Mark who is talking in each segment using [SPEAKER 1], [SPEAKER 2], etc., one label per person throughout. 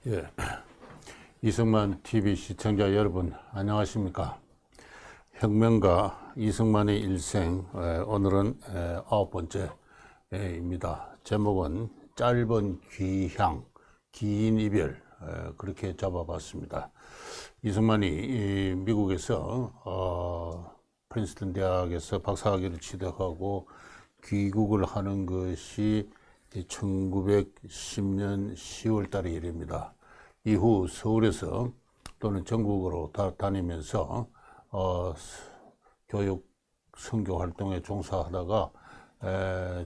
[SPEAKER 1] 예, 이승만 TV 시청자 여러분 안녕하십니까? 혁명가 이승만의 일생, 오늘은 9번째입니다. 제목은 짧은 귀향, 긴 이별, 그렇게 잡아봤습니다. 이승만이 미국에서 프린스턴 대학에서 박사학위를 취득하고 귀국을 하는 것이 1910년 10월 달의 일입니다. 이후 서울에서 또는 전국으로 다니면서 교육 선교 활동에 종사하다가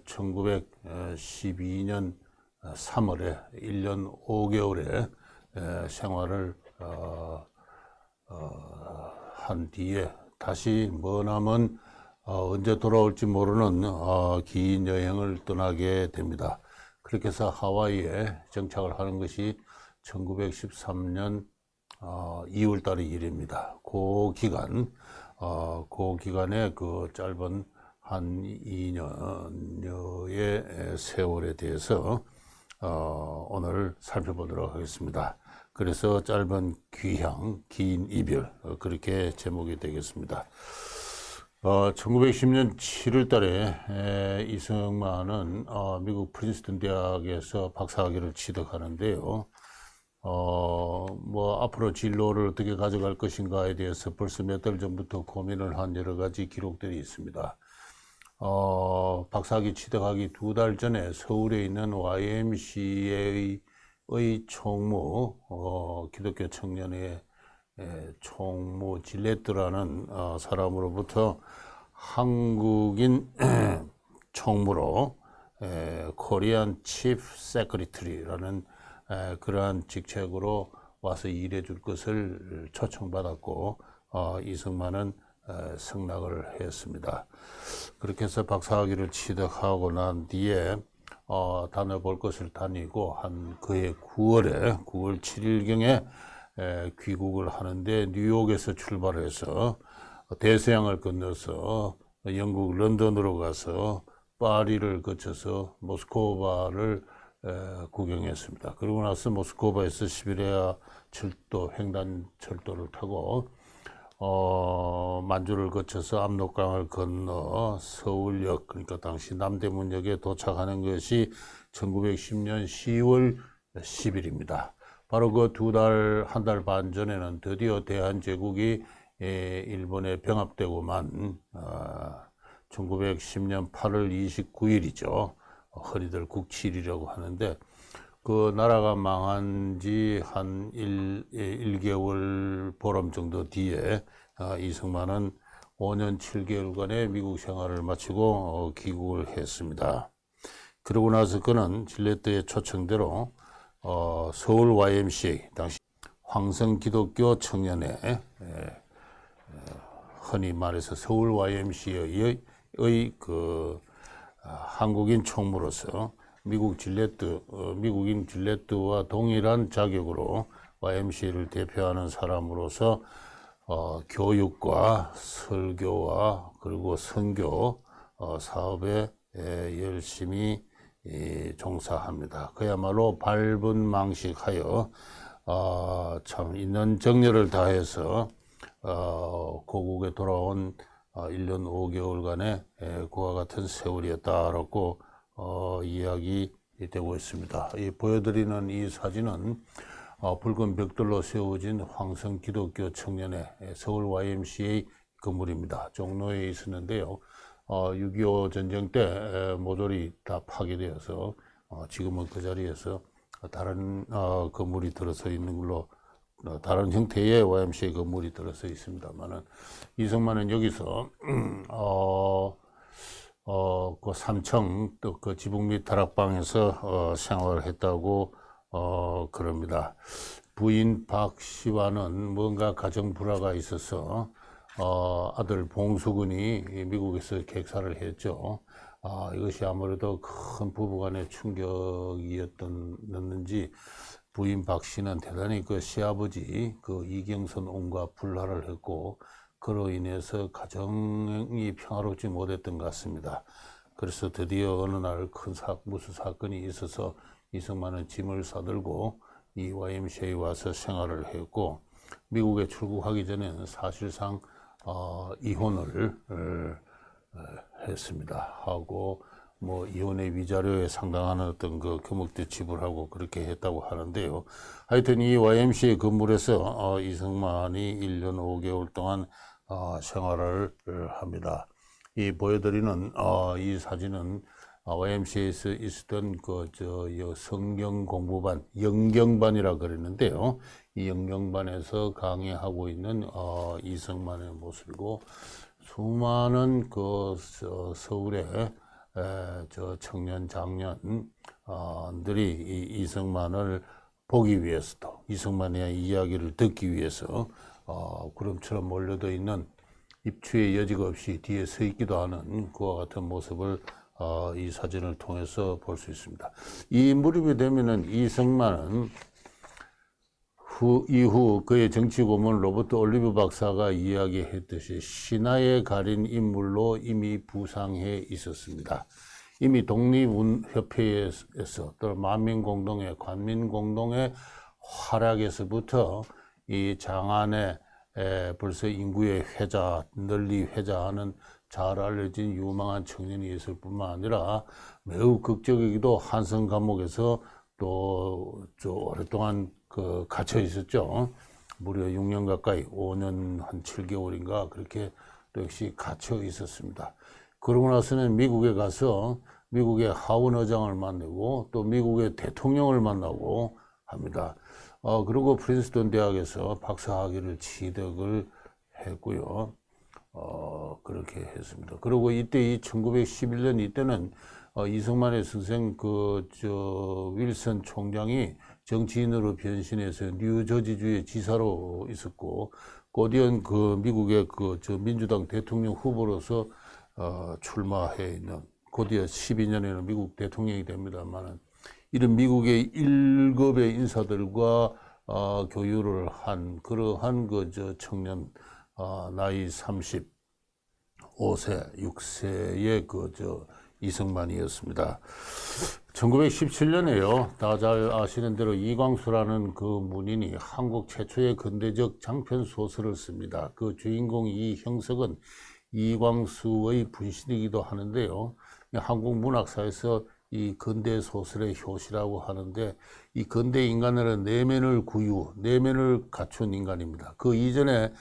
[SPEAKER 1] 1912년 3월에 1년 5개월의 생활을 한 뒤에 다시 머나먼 언제 돌아올지 모르는 긴 여행을 떠나게 됩니다. 그렇게 해서 하와이에 정착을 하는 것이 1913년 2월 달의 일입니다. 그 기간에 그 짧은 한 2년여의 세월에 대해서 오늘 살펴보도록 하겠습니다. 그래서 짧은 귀향, 긴 이별, 그렇게 제목이 되겠습니다. 1910년 7월 달에 이승만은 미국 프린스턴 대학에서 박사학위를 취득하는데요. 앞으로 진로를 어떻게 가져갈 것인가에 대해서 벌써 몇 달 전부터 고민을 한 여러 가지 기록들이 있습니다. 박사학위 취득하기 2달 전에 서울에 있는 YMCA의 총무, 기독교 청년의 총무 질레트라는 사람으로부터 한국인 총무로 코리안 치프 세크리터리라는 그러한 직책으로 와서 일해 줄 것을 초청받았고 이승만은 승낙을 했습니다. 그렇게 해서 박사학위를 취득하고 난 뒤에 다녀볼 것을 다니고 한 그해 9월 7일경에 귀국을 하는데 뉴욕에서 출발해서 대서양을 건너서 영국 런던으로 가서 파리를 거쳐서 모스크바를 구경했습니다. 그러고 나서 모스크바에서 시베리아 철도, 횡단 철도를 타고 만주를 거쳐서 압록강을 건너 서울역, 그러니까 당시 남대문역에 도착하는 것이 1910년 10월 10일입니다. 바로 그 한 달 반 전에는 드디어 대한제국이 일본에 병합되고만 1910년 8월 29일이죠. 흔히들 국칠이라고 하는데 그 나라가 망한 지 한 1개월 보름 정도 뒤에 이승만은 5년 7개월간의 미국 생활을 마치고 귀국을 했습니다. 그러고 나서 그는 질레트의 초청대로 서울 YMCA, 당시 황성기독교 청년회, 흔히 말해서 서울 YMCA의 한국인 총무로서 미국인 질레트와 동일한 자격으로 YMCA를 대표하는 사람으로서 교육과 설교와 그리고 선교 사업에 열심히 종사합니다. 그야말로 밟은 망식하여 참 있는 정열을 다해서 고국에 돌아온 1년 5개월간의 그와 같은 세월이었다라고 이야기되고 있습니다. 보여드리는 이 사진은 붉은 벽돌로 세워진 황성기독교 청년회 서울 YMCA 건물입니다. 종로에 있었는데요. 6.25 전쟁 때 모조리 다 파괴되어서 지금은 그 자리에서 다른 건물이 들어서 있는 걸로, 다른 형태의 YMCA 건물이 들어서 있습니다만은 이승만은 여기서 그 3층 또 그 지붕 밑 다락방에서 생활을 했다고 그럽니다. 부인 박 씨와는 뭔가 가정 불화가 있어서 아들 봉수근이 미국에서 객사를 했죠. 이것이 아무래도 큰 부부간의 충격이었는지 부인 박 씨는 대단히 그 시아버지 그 이경선 옹과 불화를 했고 그로 인해서 가정이 평화롭지 못했던 것 같습니다. 그래서 드디어 어느 날 무슨 사건이 있어서 이승만은 짐을 싸들고 이 YMCA에 와서 생활을 했고, 미국에 출국하기 전에는 사실상 이혼을 했습니다. 하고 뭐 이혼의 위자료에 상당한 어떤 그 금액도 지불하고 그렇게 했다고 하는데요. 하여튼 이 YMCA 건물에서 이승만이 1년 5개월 동안 생활을 합니다. 이 보여드리는 이 사진은 YMCA에서 있었던 성경 공부반, 영경반이라 그랬는데요. 이 영경반에서 강의하고 있는 이승만의 모습이고, 수많은 서울의 청년 장년들이 이 이승만을 보기 위해서도, 이승만의 이야기를 듣기 위해서 구름처럼 몰려져 있는, 입추의 여지가 없이 뒤에 서 있기도 하는 그와 같은 모습을 이 사진을 통해서 볼 수 있습니다. 이 무렵이 되면은 이승만은 이후 그의 정치 고문 로버트 올리브 박사가 이야기했듯이 신화에 가린 인물로 이미 부상해 있었습니다. 이미 독립운협회에서 또 만민공동회, 관민공동회 활약에서부터 이 장안에 벌써 인구의 회자, 널리 회자하는 잘 알려진 유망한 청년이 있을 뿐만 아니라 매우 극적이기도 한성 감옥에서 또 오랫동안 갇혀 있었죠. 무려 6년 가까이, 5년 한 7개월인가 그렇게 또 역시 갇혀 있었습니다. 그러고 나서는 미국에 가서 미국의 하원 의장을 만나고 또 미국의 대통령을 만나고 합니다. 그리고 프린스턴 대학에서 박사학위를 취득을 했고요. 그렇게 했습니다. 그리고 이때 1911년 이때는 이승만의 선생 윌슨 총장이 정치인으로 변신해서 뉴저지주의 지사로 있었고, 곧이은 미국의 민주당 대통령 후보로서 출마해 있는, 곧이어 12년에는 미국 대통령이 됩니다만은, 이런 미국의 1급의 인사들과 교류를 한 그러한 청년, 나이 35세, 6세의 이승만이었습니다. 1917년에요. 다 잘 아시는 대로 이광수라는 그 문인이 한국 최초의 근대적 장편 소설을 씁니다. 그 주인공 이형석은 이광수의 분신이기도 하는데요. 한국 문학사에서 이 근대 소설의 효시라고 하는데, 이 근대 인간은 내면을 갖춘 인간입니다. 그 이전에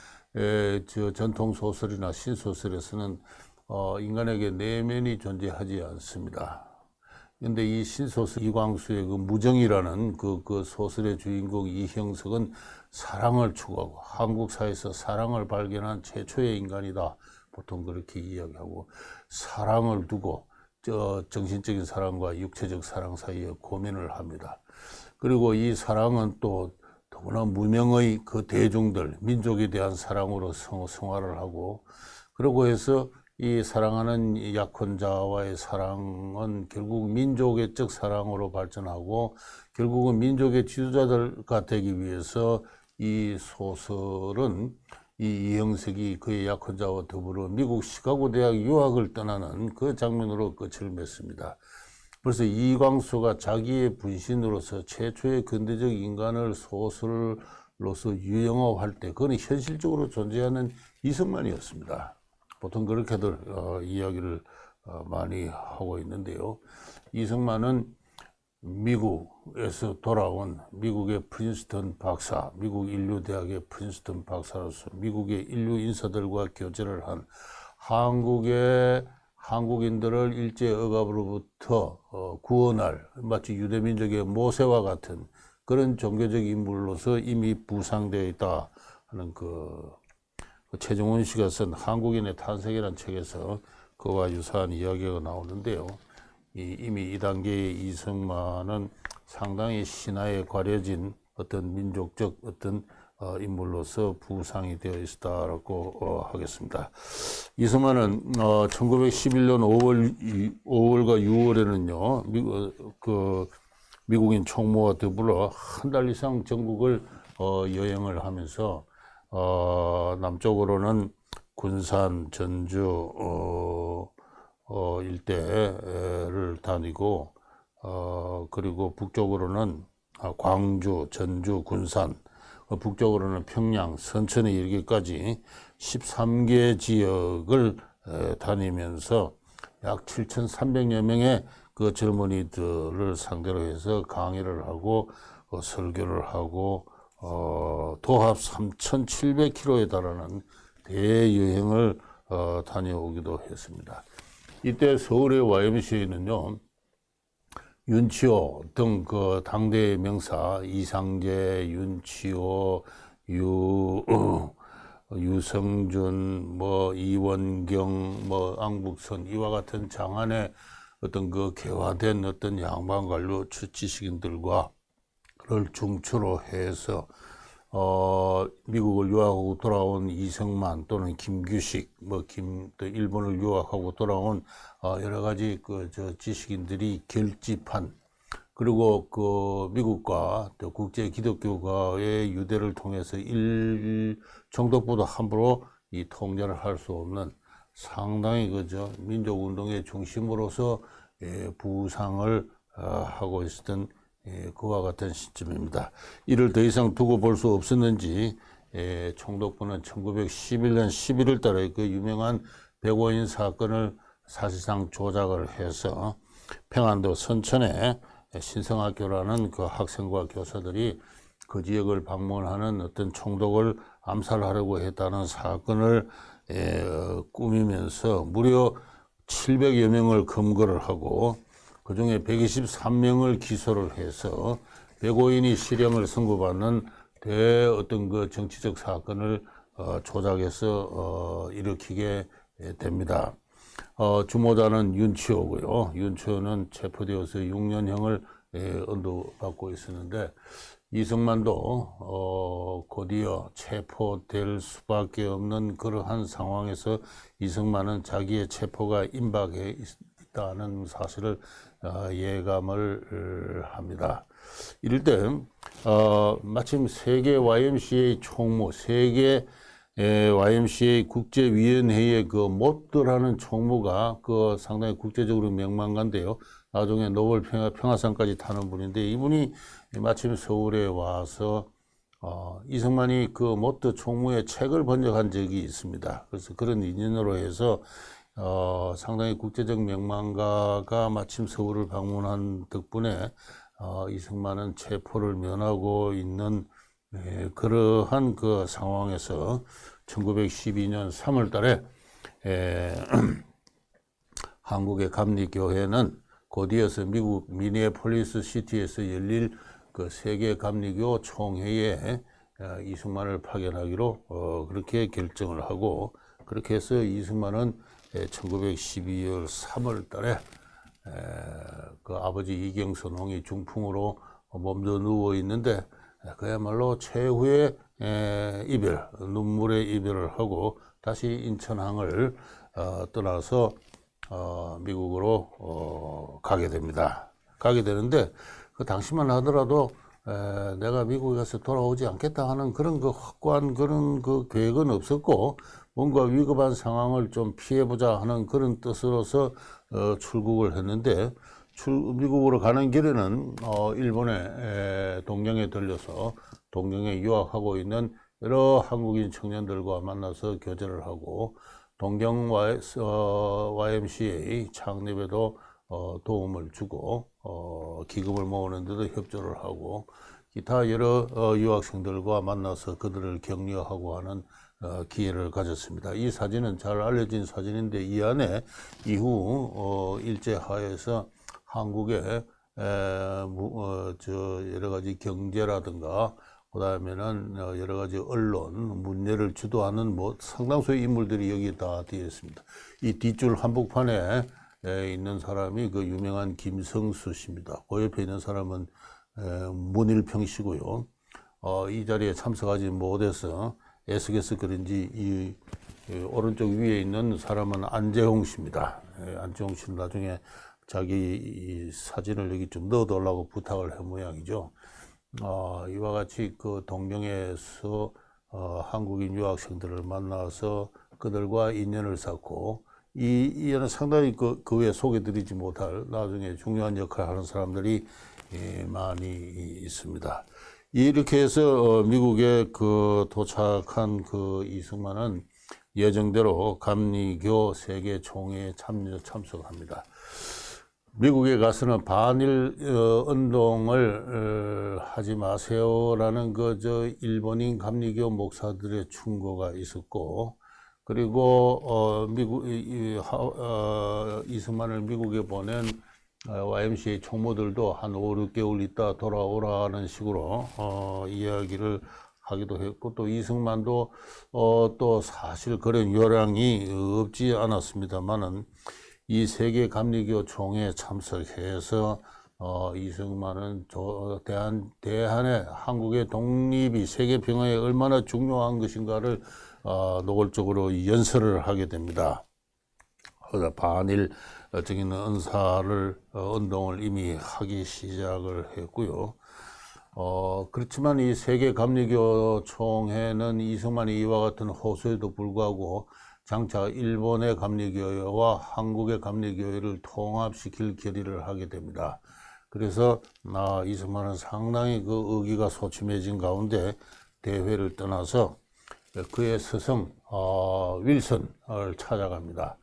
[SPEAKER 1] 전통 소설이나 신소설에서는 인간에게 내면이 존재하지 않습니다. 근데 이 신소설 이광수의 무정이라는 그 소설의 주인공 이형석은 사랑을 추구하고 한국 사회에서 사랑을 발견한 최초의 인간이다. 보통 그렇게 이야기하고, 사랑을 두고 정신적인 사랑과 육체적 사랑 사이에 고민을 합니다. 그리고 이 사랑은 또 더구나 무명의 대중들, 민족에 대한 사랑으로 성화를 하고, 그러고 해서 이 사랑하는 약혼자와의 사랑은 결국 민족의적 사랑으로 발전하고, 결국은 민족의 지도자들가 되기 위해서 이 소설은 이 이형석이 그의 약혼자와 더불어 미국 시카고 대학 유학을 떠나는 그 장면으로 끝을 맺습니다. 그래서 이광수가 자기의 분신으로서 최초의 근대적 인간을 소설로서 유형화할 때, 그건 현실적으로 존재하는 이승만이었습니다. 보통 그렇게들 이야기를 많이 하고 있는데요. 이승만은 미국에서 돌아온 미국의 프린스턴 박사, 미국 인류대학의 프린스턴 박사로서 미국의 인류 인사들과 교제를 한, 한국인들을 일제 억압으로부터 구원할, 마치 유대민족의 모세와 같은 그런 종교적 인물로서 이미 부상되어 있다 하는 최정원 씨가 쓴 한국인의 탄생이라는 책에서 그와 유사한 이야기가 나오는데요. 이미 이 단계의 이승만은 상당히 신화에 과려진 어떤 민족적 어떤 인물로서 부상이 되어 있었다라고 하겠습니다. 이승만은 1911년 5월과 6월에는요, 미국인 총무와 더불어 한 달 이상 전국을 여행을 하면서 남쪽으로는 군산, 전주 일대를 다니고, 그리고 북쪽으로는 광주, 전주, 군산, 북쪽으로는 평양, 선천에 이르기까지 13개 지역을 다니면서 약 7,300여 명의 그 젊은이들을 상대로 해서 강의를 하고 설교를 하고 도합 3,700km에 달하는 대여행을 다녀오기도 했습니다. 이때 서울의 YMCA는요, 윤치호 등 그 당대의 명사 이상재, 윤치호, 유성준, 이원경, 앙북선 이와 같은 장안의 어떤 그 개화된 어떤 양반관료 지식인들과 그를 중추로 해서 미국을 유학하고 돌아온 이승만 또는 김규식, 또 일본을 유학하고 돌아온 여러 가지 저 지식인들이 결집한, 그리고 그 미국과 또 국제 기독교가의 유대를 통해서 총독부도 함부로 이 통제를 할 수 없는 상당히 그저 민족운동의 중심으로서 부상을 하고 있었던 그와 같은 시점입니다. 이를 더 이상 두고 볼 수 없었는지 총독부는 1911년 11월 달에 그 유명한 백오인 사건을 사실상 조작을 해서 평안도 선천에 신성학교라는 그 학생과 교사들이 그 지역을 방문하는 어떤 총독을 암살하려고 했다는 사건을 꾸미면서 무려 700여 명을 검거를 하고 그 중에 123명을 기소를 해서 백오인이 실형을 선고받는 어떤 그 정치적 사건을 조작해서 일으키게 됩니다. 주모자는 윤치호고요. 윤치호는 체포되어서 6년형을 언도받고 있었는데, 이승만도 곧이어 체포될 수밖에 없는 그러한 상황에서 이승만은 자기의 체포가 임박해 있다는 사실을 예감을 합니다. 이럴 때 마침 세계 YMCA 총무, 세계 YMCA 국제위원회의 그 모트라는 총무가 그 상당히 국제적으로 명망가인데요. 나중에 노벨 평화상까지 타는 분인데, 이분이 마침 서울에 와서 이승만이 그 모트 총무의 책을 번역한 적이 있습니다. 그래서 그런 인연으로 해서 상당히 국제적 명망가가 마침 서울을 방문한 덕분에 이승만은 체포를 면하고 있는 그러한 그 상황에서 1912년 3월 달에 한국의 감리교회는 곧이어서 미국 미니애폴리스 시티에서 열릴 그 세계 감리교 총회에 이승만을 파견하기로 그렇게 결정을 하고, 그렇게 해서 이승만은 1912년 3월 달에 그 아버지 이경선홍이 중풍으로 몸져 누워 있는데, 그야말로 최후의 이별, 눈물의 이별을 하고 다시 인천항을 떠나서 미국으로 가게 됩니다. 가게 되는데, 그 당시만 하더라도 내가 미국에 가서 돌아오지 않겠다 하는 그런 그 확고한 그런 그 계획은 없었고, 뭔가 위급한 상황을 좀 피해보자 하는 그런 뜻으로서 출국을 했는데, 미국으로 가는 길에는 일본의 동경에 들려서 동경에 유학하고 있는 여러 한국인 청년들과 만나서 교제를 하고, 동경 YMCA 창립에도 도움을 주고 기금을 모으는 데도 협조를 하고, 기타 여러 유학생들과 만나서 그들을 격려하고 하는 기회를 가졌습니다. 이 사진은 잘 알려진 사진인데, 이 안에 이후 일제하에서 한국의 여러 가지 경제라든가 그다음에는 여러 가지 언론 문제를 주도하는 상당수의 인물들이 여기 다 되어 있습니다. 이 뒷줄 한복판에 있는 사람이 그 유명한 김성수 씨입니다. 그 옆에 있는 사람은 문일평 씨고요. 이 자리에 참석하지 못해서 애석해서 그런지 이 오른쪽 위에 있는 사람은 안재홍 씨입니다. 안재홍 씨는 나중에 자기 이 사진을 여기 좀 넣어달라고 부탁을 한 모양이죠. 이와 같이 그 동경에서 한국인 유학생들을 만나서 그들과 인연을 쌓고, 이 인연은 상당히 그 외에 소개드리지 못할 나중에 중요한 역할을 하는 사람들이 많이 있습니다. 이렇게 해서 미국에 도착한 이승만은 예정대로 감리교 세계 총회에 참석합니다. 미국에 가서는 반일 운동을 하지 마세요라는 일본인 감리교 목사들의 충고가 있었고, 그리고 이승만을 미국에 보낸 YMCA 총무들도 한 5, 6개월 있다 돌아오라는 식으로 이야기를 하기도 했고, 또 이승만도 또 사실 그런 요량이 없지 않았습니다만은 이 세계 감리교 총회에 참석해서 이승만은 대한의 한국의 독립이 세계 평화에 얼마나 중요한 것인가를 노골적으로 연설을 하게 됩니다. 반일적인 운동을 이미 하기 시작을 했고요. 그렇지만 이 세계 감리교 총회는 이승만이 이와 같은 호소에도 불구하고 장차 일본의 감리교회와 한국의 감리교회를 통합시킬 결의를 하게 됩니다. 그래서 이승만은 상당히 의기가 소침해진 가운데 대회를 떠나서 그의 스승 윌슨을 찾아갑니다.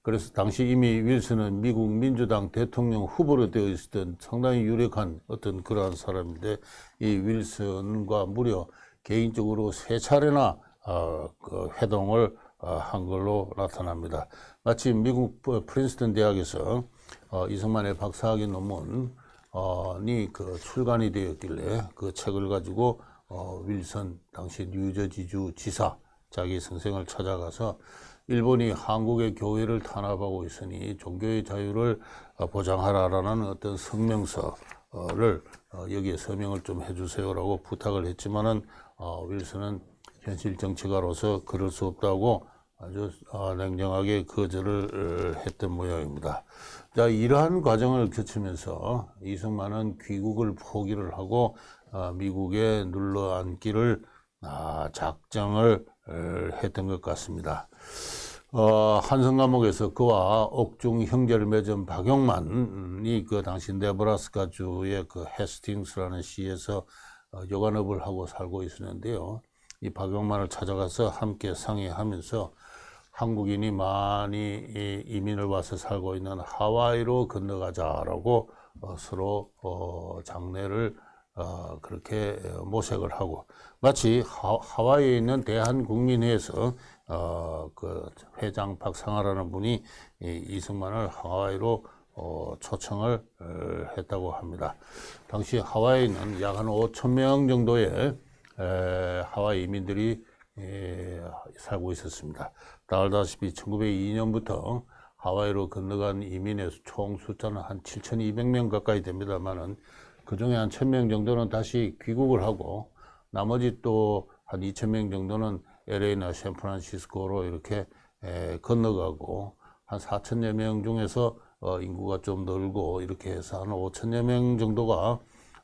[SPEAKER 1] 그래서 당시 이미 윌슨은 미국 민주당 대통령 후보로 되어 있었던 상당히 유력한 어떤 그러한 사람인데, 이 윌슨과 무려 개인적으로 3차례나 회동을 한 걸로 나타납니다. 마치 미국 프린스턴 대학에서 이승만의 박사학위 논문이 출간이 되었길래 그 책을 가지고 윌슨 당시 뉴저지주 지사 자기 선생을 찾아가서 일본이 한국의 교회를 탄압하고 있으니 종교의 자유를 보장하라라는 어떤 성명서를 여기에 서명을 좀 해주세요라고 부탁을 했지만은 윌슨은 현실 정치가로서 그럴 수 없다고 아주 냉정하게 거절을 했던 모양입니다. 자, 이러한 과정을 거치면서 이승만은 귀국을 포기를 하고 미국에 눌러앉기를 작정을 했던 것 같습니다. 한성감옥에서 그와 옥중 형제를 맺은 박용만이 당시 네브라스카주의 헤스팅스라는 시에서 여관업을 하고 살고 있었는데요. 이 박용만을 찾아가서 함께 상의하면서 한국인이 많이 이민을 와서 살고 있는 하와이로 건너가자라고 서로 장례를 그렇게 모색을 하고, 마치 하와이에 있는 대한국민회에서 회장 박상하라는 분이 이승만을 하와이로 초청을 했다고 합니다. 당시 하와이는 약 한 5,000명 정도의 하와이 이민들이 살고 있었습니다. 다 알다시피 1902년부터 하와이로 건너간 이민의 총 숫자는 한 7,200명 가까이 됩니다만은 그 중에 한 1,000명 정도는 다시 귀국을 하고, 나머지 또 한 2,000명 정도는 LA나 샌프란시스코로 이렇게 건너가고, 한 4,000여 명 중에서 인구가 좀 늘고, 이렇게 해서 한 5,000여 명 정도가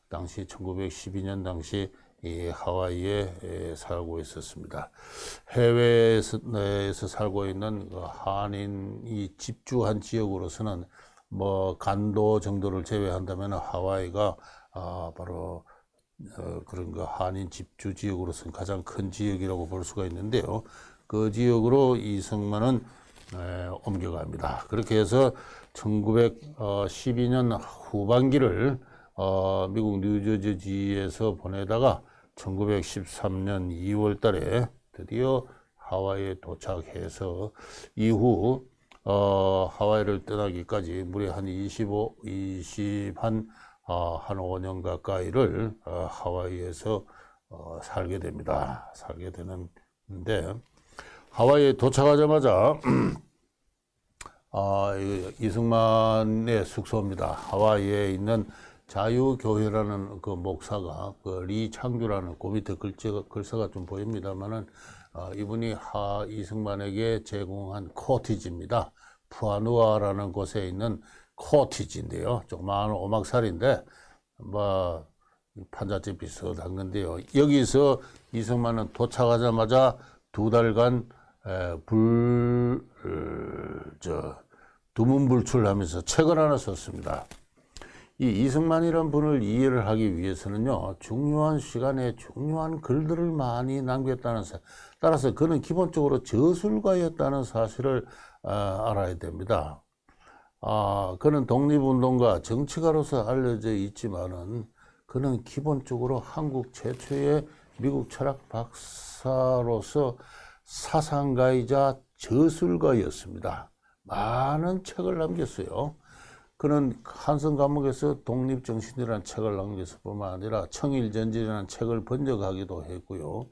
[SPEAKER 1] 당시 1912년 당시 이 하와이에 살고 있었습니다. 해외에서 살고 있는 한인이 집주한 지역으로서는 간도 정도를 제외한다면 하와이가 바로 그런 한인 집주 지역으로서는 가장 큰 지역이라고 볼 수가 있는데요. 그 지역으로 이승만은 옮겨갑니다. 그렇게 해서 1912년 후반기를 미국 뉴저지에서 보내다가 1913년 2월 달에 드디어 하와이에 도착해서 이후 하와이를 떠나기까지 무려 한 5년 가까이를 하와이에서 살게 됩니다. 살게 되는데, 하와이에 도착하자마자 이승만의 숙소입니다. 하와이에 있는 자유교회라는 그 목사가 리 창규라는 그 밑에 글자가 좀 보입니다만은 이분이 이승만에게 제공한 코티지입니다. 푸아누아라는 곳에 있는 코티지인데요. 조그마한 오막살인데 판잣집 비슷한 건데요. 여기서 이승만은 도착하자마자 2달간 두문불출하면서 책을 하나 썼습니다. 이 이승만이란 분을 이해를 하기 위해서는요, 중요한 시간에 중요한 글들을 많이 남겼다는 사실, 따라서 그는 기본적으로 저술가였다는 사실을 알아야 됩니다. 그는 독립운동가, 정치가로서 알려져 있지만은 그는 기본적으로 한국 최초의 미국 철학 박사로서 사상가이자 저술가였습니다. 많은 책을 남겼어요. 그는 한성 감옥에서 독립정신이라는 책을 남겼을 뿐만 아니라 청일전진이라는 책을 번역하기도 했고요.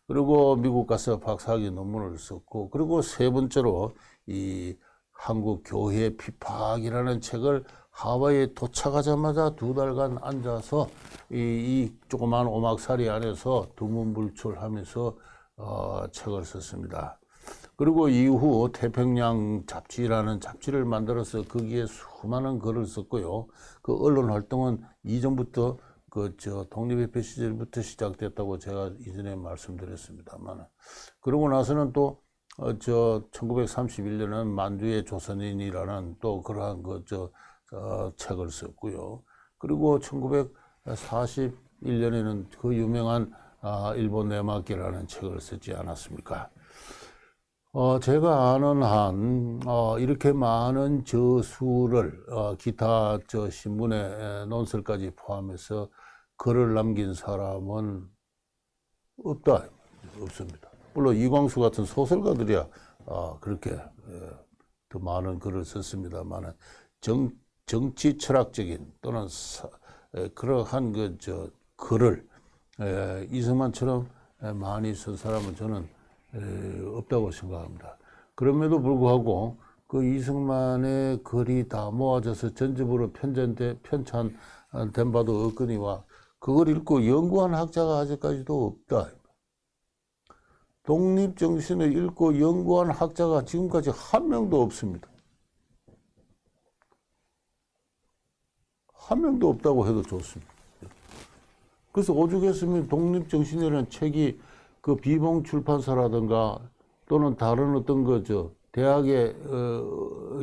[SPEAKER 1] 그리고 미국 가서 박사학위 논문을 썼고, 그리고 세 번째로 이 한국 교회 피파학이라는 책을 하와이에 도착하자마자 2달간 앉아서 이 조그만 오막살이 안에서 두문불출하면서 책을 썼습니다. 그리고 이후 태평양 잡지라는 잡지를 만들어서 거기에 수많은 글을 썼고요. 그 언론 활동은 이전부터 독립협회 시절부터 시작됐다고 제가 이전에 말씀드렸습니다만, 그러고 나서는 또 1931년은 만주의 조선인이라는 또 그러한 책을 썼고요. 그리고 1941년에는 그 유명한 일본 내막기라는 책을 썼지 않았습니까? 제가 아는 한 이렇게 많은 저수를 기타 신문의 논설까지 포함해서 글을 남긴 사람은 없습니다. 물론 이광수 같은 소설가들이야 그렇게 더 많은 글을 썼습니다만, 정치 철학적인 또는 그러한 글을 이승만처럼 많이 쓴 사람은 저는 없다고 생각합니다. 그럼에도 불구하고 그 이승만의 글이 다 모아져서 전집으로 편찬된 바도 없거니와 그걸 읽고 연구한 학자가 아직까지도 없다. 독립정신을 읽고 연구한 학자가 지금까지 한 명도 없습니다. 한 명도 없다고 해도 좋습니다. 그래서 오죽했으면 독립정신이라는 책이 그 비봉 출판사라든가 또는 다른 어떤 대학에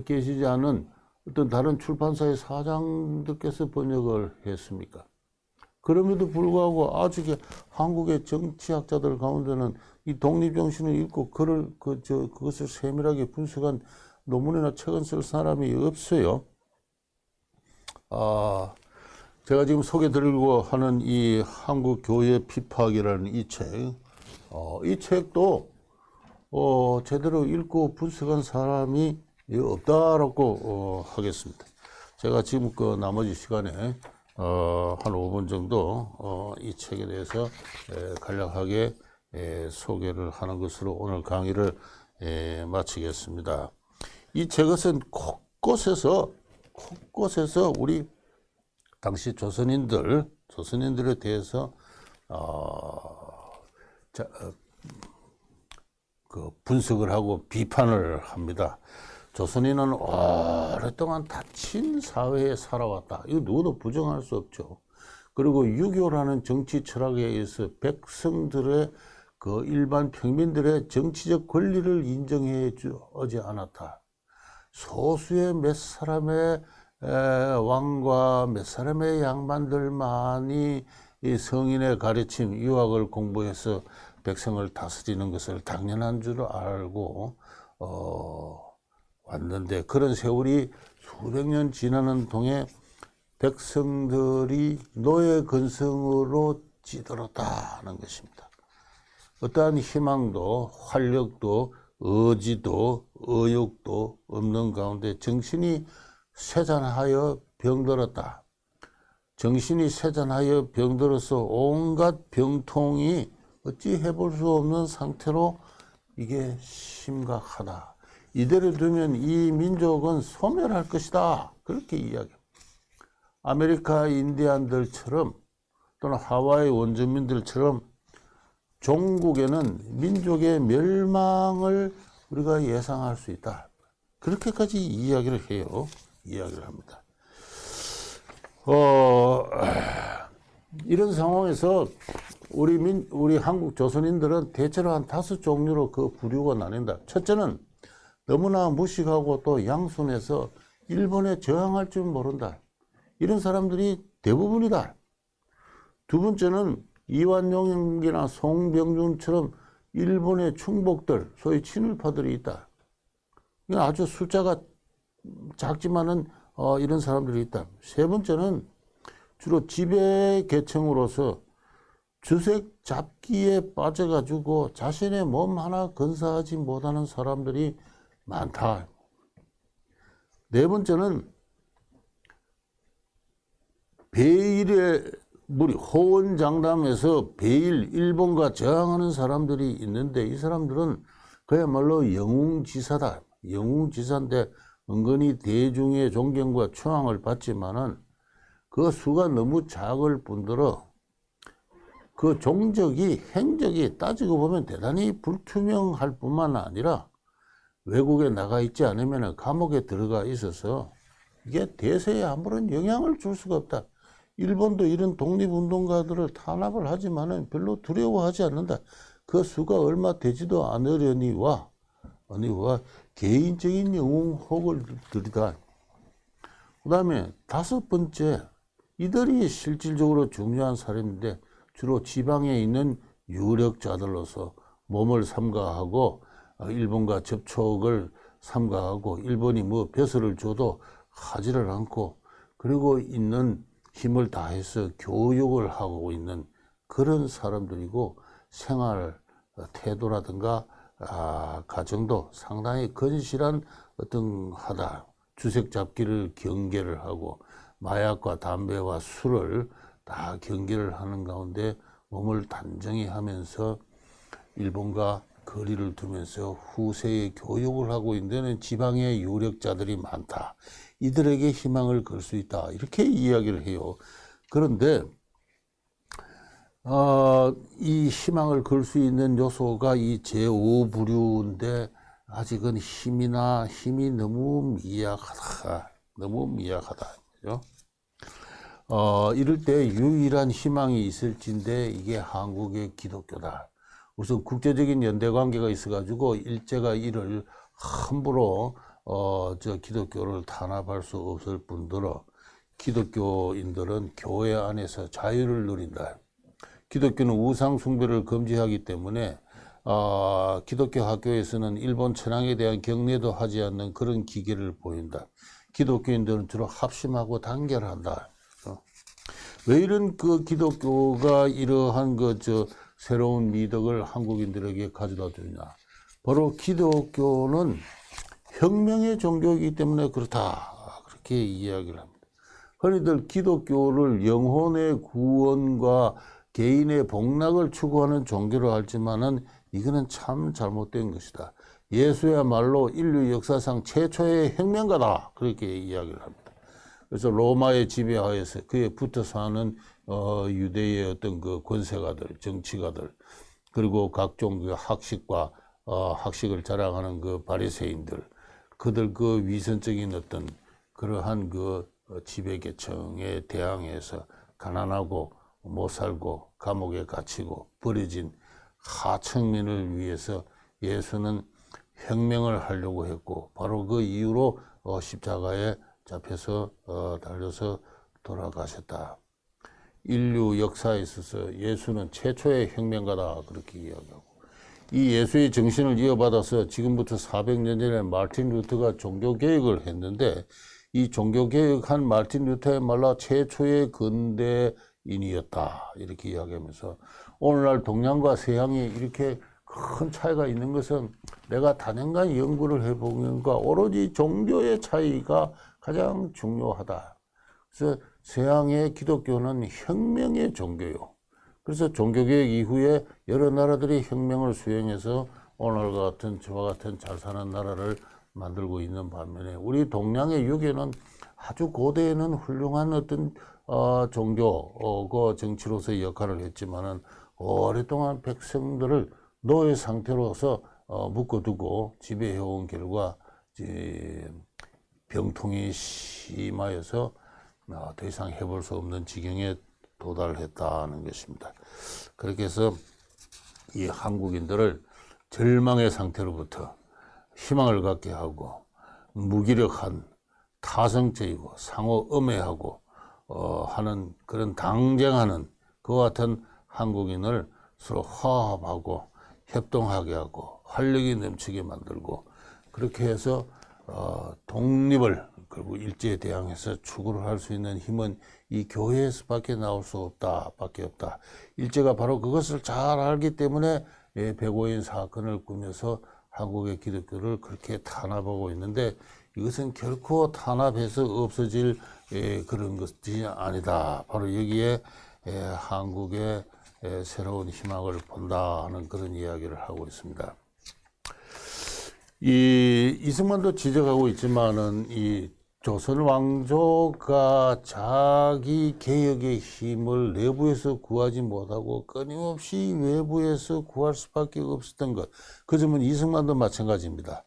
[SPEAKER 1] 계시지 않은 어떤 다른 출판사의 사장들께서 번역을 했습니까? 그럼에도 불구하고 아직 한국의 정치학자들 가운데는 이 독립정신을 읽고 그것을 세밀하게 분석한 논문이나 책을 쓸 사람이 없어요. 제가 지금 소개드리려고 하는 이 한국교회 피파학이라는 이 책도 제대로 읽고 분석한 사람이 없다라고 하겠습니다. 제가 지금 나머지 시간에 한 5분 정도 이 책에 대해서 간략하게 소개를 하는 것으로 오늘 강의를 마치겠습니다. 이 책은 곳곳에서 우리 당시 조선인들에 대해서 분석을 하고 비판을 합니다. 조선인은 오랫동안 닫힌 사회에 살아왔다. 이거 누구도 부정할 수 없죠. 그리고 유교라는 정치 철학에 의해서 백성들의 일반 평민들의 정치적 권리를 인정해 주지 않았다. 소수의 몇 사람의 왕과 몇 사람의 양반들만이 이 성인의 가르침, 유학을 공부해서 백성을 다스리는 것을 당연한 줄 알고 왔는데, 그런 세월이 수백 년 지나는 동에 백성들이 노예 근성으로 찌들었다는 것입니다. 어떠한 희망도 활력도 의지도 의욕도 없는 가운데 정신이 쇠잔하여 병들었다. 정신이 쇠잔하여 병들어서 온갖 병통이 어찌 해볼 수 없는 상태로 이게 심각하다. 이대로 두면 이 민족은 소멸할 것이다. 그렇게 이야기합니다. 아메리카 인디안들처럼 또는 하와이 원주민들처럼 종국에는 민족의 멸망을 우리가 예상할 수 있다. 그렇게까지 이야기를 합니다. 이런 상황에서 우리 한국 조선인들은 대체로 한 5종류로 그 부류가 나뉜다. 첫째는 너무나 무식하고 또 양순해서 일본에 저항할 줄 모른다. 이런 사람들이 대부분이다. 두 번째는 이완용이나 송병준처럼 일본의 충복들, 소위 친일파들이 있다. 이건 아주 숫자가 작지만은 이런 사람들이 있다. 세 번째는 주로 지배 계층으로서 주색 잡기에 빠져가지고 자신의 몸 하나 건사하지 못하는 사람들이 많다. 네 번째는 베일의 호언장담에서 베일 일본과 저항하는 사람들이 있는데 이 사람들은 그야말로 영웅지사다. 영웅지사인데 은근히 대중의 존경과 추앙을 받지만은 그 수가 너무 작을 뿐더러 그 종적이 행적이 따지고 보면 대단히 불투명할 뿐만 아니라 외국에 나가 있지 않으면 감옥에 들어가 있어서 이게 대세에 아무런 영향을 줄 수가 없다. 일본도 이런 독립운동가들을 탄압을 하지만은 별로 두려워하지 않는다. 그 수가 얼마 되지도 않으려니와 개인적인 영웅 혹을 들이다. 그 다음에 다섯 번째, 이들이 실질적으로 중요한 사람인데 주로 지방에 있는 유력자들로서 몸을 삼가하고 일본과 접촉을 삼가하고 일본이 뭐 벼슬을 줘도 하지를 않고 그리고 있는 힘을 다해서 교육을 하고 있는 그런 사람들이고 생활 태도라든가 가정도 상당히 건실한 어떤 하다. 주색 잡기를 경계를 하고 마약과 담배와 술을 다 경계를 하는 가운데 몸을 단정히 하면서 일본과 거리를 두면서 후세에 교육을 하고 있는 지방의 유력자들이 많다. 이들에게 희망을 걸 수 있다. 이렇게 이야기를 해요. 그런데 이 희망을 걸 수 있는 요소가 이 제5부류인데 아직은 힘이 너무 미약하다. 너무 미약하다. 그죠? 이럴 때 유일한 희망이 있을진데 이게 한국의 기독교다. 우선 국제적인 연대 관계가 있어가지고 일제가 이를 함부로 기독교를 탄압할 수 없을 뿐더러 기독교인들은 교회 안에서 자유를 누린다. 기독교는 우상 숭배를 금지하기 때문에 기독교 학교에서는 일본 천황에 대한 경례도 하지 않는 그런 기계를 보인다. 기독교인들은 주로 합심하고 단결한다. 왜 이런 그 기독교가 이러한 새로운 미덕을 한국인들에게 가져다 주냐. 바로 기독교는 혁명의 종교이기 때문에 그렇다. 그렇게 이야기를 합니다. 흔히들 기독교를 영혼의 구원과 개인의 복락을 추구하는 종교로 알지만은 이거는 참 잘못된 것이다. 예수야말로 인류 역사상 최초의 혁명가다. 그렇게 이야기를 합니다. 그래서 로마의 지배하에서 그에 붙어 사는 유대의 어떤 그 권세가들, 정치가들, 그리고 각종 그 학식과 학식을 자랑하는 그 바리새인들, 그들 그 위선적인 어떤 그러한 그 지배 계층에 대항해서 가난하고 못 살고 감옥에 갇히고 버려진 하층민을 위해서 예수는 혁명을 하려고 했고 바로 그 이유로 십자가에 잡혀서 달려서 돌아가셨다. 인류 역사에 있어서 예수는 최초의 혁명가다 그렇게 이야기하고 이 예수의 정신을 이어받아서 지금부터 400년 전에 마르틴 루터가 종교개혁을 했는데 이 종교개혁한 마르틴 루터야말로 최초의 근대인이었다 이렇게 이야기하면서 오늘날 동양과 서양이 이렇게 큰 차이가 있는 것은 내가 다년간 연구를 해보니까 오로지 종교의 차이가 가장 중요하다. 그래서 서양의 기독교는 혁명의 종교요. 그래서 종교개혁 이후에 여러 나라들이 혁명을 수행해서 오늘과 같은 저와 같은 잘 사는 나라를 만들고 있는 반면에 우리 동양의 유교는 아주 고대에는 훌륭한 어떤 종교고 정치로서의 역할을 했지만은 오랫동안 백성들을 노예 상태로서 묶어두고 지배해온 결과 병통이 심하여서 더 이상 해볼 수 없는 지경에 도달했다는 것입니다. 그렇게 해서 이 한국인들을 절망의 상태로부터 희망을 갖게 하고 무기력한 타성적이고 상호 음해하고 하는 그런 당쟁하는 그와 같은 한국인을 서로 화합하고 협동하게 하고 활력이 넘치게 만들고 그렇게 해서 독립을 그리고 일제에 대항해서 추구를 할 수 있는 힘은 이 교회에서밖에 나올 수 없다밖에 없다. 일제가 바로 그것을 잘 알기 때문에 백오인 사건을 꾸며서 한국의 기독교를 그렇게 탄압하고 있는데 이것은 결코 탄압해서 없어질 그런 것이 아니다. 바로 여기에 한국의 새로운 희망을 본다 하는 그런 이야기를 하고 있습니다. 이승만도 지적하고 있지만은 이 조선 왕조가 자기 개혁의 힘을 내부에서 구하지 못하고 끊임없이 외부에서 구할 수밖에 없었던 것. 그 점은 이승만도 마찬가지입니다.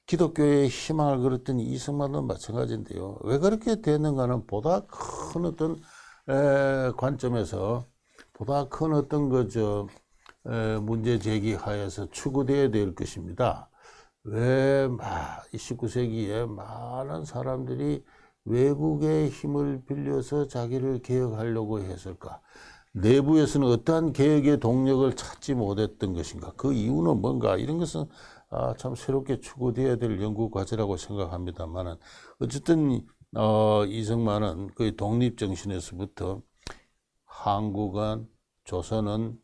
[SPEAKER 1] 기독교의 희망을 걸었던 이승만도 마찬가지인데요. 왜 그렇게 됐는가는 보다 큰 어떤 관점에서 보다 큰 어떤 문제 제기하여서 추구되어야 될 것입니다. 왜 19세기에 많은 사람들이 외국의 힘을 빌려서 자기를 개혁하려고 했을까? 내부에서는 어떠한 개혁의 동력을 찾지 못했던 것인가? 그 이유는 뭔가? 이런 것은 참 새롭게 추구되어야 될 연구 과제라고 생각합니다만은 어쨌든 이승만은 그 독립정신에서부터 한국은 조선은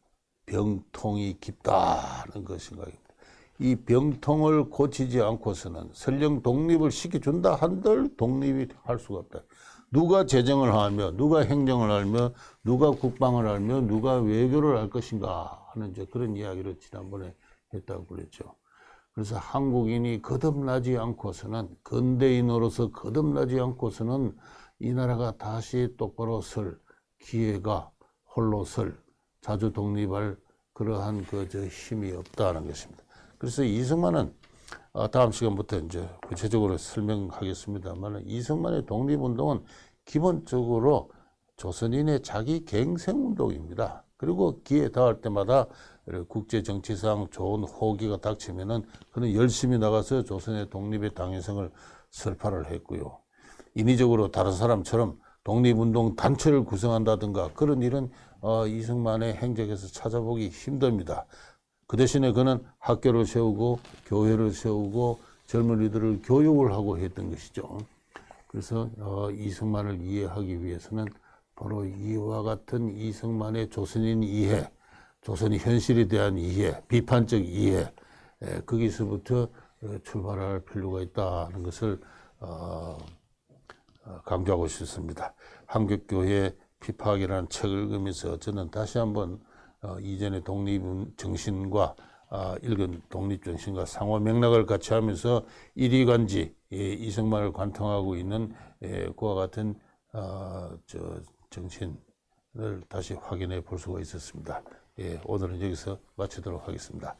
[SPEAKER 1] 병통이 깊다는 것인가? 이 병통을 고치지 않고서는 설령 독립을 시켜준다 한들 독립이 할 수가 없다. 누가 재정을 하며 누가 행정을 하며 누가 국방을 하며 누가 외교를 할 것인가 하는 이제 그런 이야기를 지난번에 했다고 그랬죠. 그래서 한국인이 거듭나지 않고서는 근대인으로서 거듭나지 않고서는 이 나라가 다시 똑바로 설 기회가 홀로 설 자주 독립할 그러한 힘이 없다는 것입니다. 그래서 이승만은 다음 시간부터 이제 구체적으로 설명하겠습니다만 이승만의 독립운동은 기본적으로 조선인의 자기 갱생운동입니다. 그리고 기회 닿을 때마다 국제 정치상 좋은 호기가 닥치면은 그는 열심히 나가서 조선의 독립의 당위성을 설파를 했고요. 인위적으로 다른 사람처럼 독립운동 단체를 구성한다든가 그런 일은 이승만의 행적에서 찾아보기 힘듭니다. 그 대신에 그는 학교를 세우고 교회를 세우고 젊은이들을 교육을 하고 했던 것이죠. 그래서 이승만을 이해하기 위해서는 바로 이와 같은 이승만의 조선인 이해, 조선의 현실에 대한 이해, 비판적 이해, 거기서부터 출발할 필요가 있다는 것을 강조하고 싶습니다. 한국교회 피파학이라는 책을 읽으면서 저는 다시 한번 이전의 독립정신과 읽은 독립정신과 상호 맥락을 같이 하면서 일이간지 이승만을 관통하고 있는 그와 같은 정신을 다시 확인해 볼 수가 있었습니다. 오늘은 여기서 마치도록 하겠습니다.